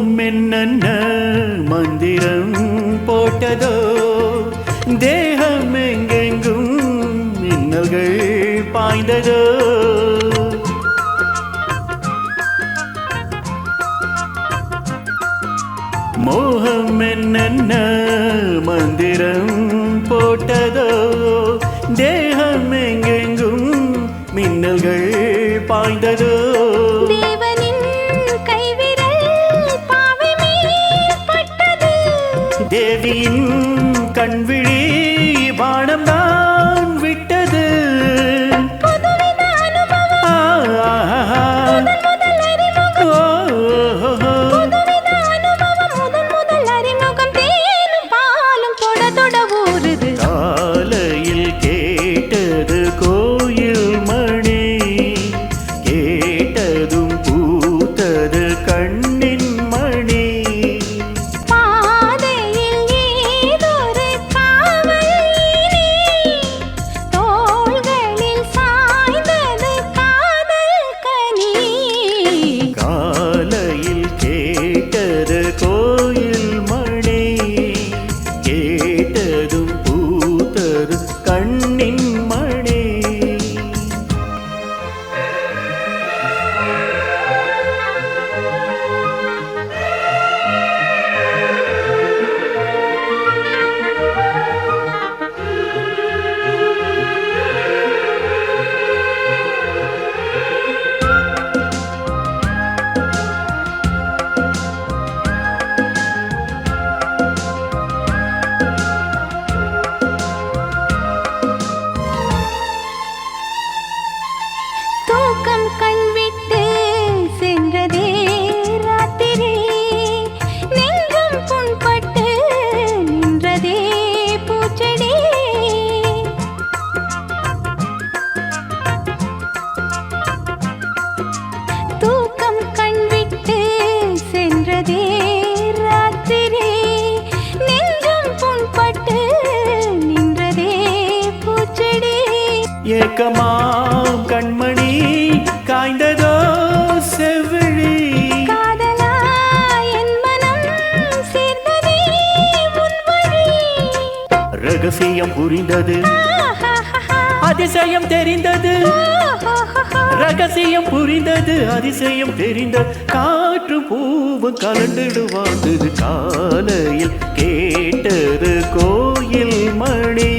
மோகம் என்னென்ன மந்திரம் போட்டதோ தேகம் எங்கெங்கும் மின்னல்கள் பாய்ந்ததோ மோகம் என்னென்ன மந்திரம் போட்டதோ தேகம் எங்கெங்கும் மின்னல்கள் பாய்ந்ததோ தேவனின் கைவிரல் பாவை மேல் பட்டது தேவியின் கண்விழி பானம் தான் விட்டது புதுவித அனுபவம் முதல் அறிமுகம் புதுவித அனுபவம் முதல் அறிமுகம் தேனும் பாலும் தொட தொட ஊறுது காலையில் கேட்டது கோயில் மணி கேட்டதும் பூத்தது கண்ணின் மணி பாதையில் ஏதொரு காவல் இனி தோள்களில் சாய்ந்தது காதல் கனி காலையில் கேட்டது கோயில் மணி கேட்டதும் பூத்தது கண்ணின் மணி தூக்கம் கண்விட்டு சென்றதே ராத்திரி நெஞ்சம் புண்பட்டு நின்றதே பூச்செடி தூக்கம் கண்விட்டு சென்றதே ராத்திரி நெஞ்சம் புண்பட்டு நின்றதே பூச்செடி ஏக்கமாம் கண்மணி காய்ந்ததோ செவிழி காதலா என் மனம் சேர்ந்ததே உன் வழி ரகசியம் புரிந்தது அதிசயம் தெரிந்தது ரகசியம் புரிந்தது அதிசயம் தெரிந்தது காற்று பூவும் கலந்துடுவாந்தது காலையில் கேட்டது கோயில் மணி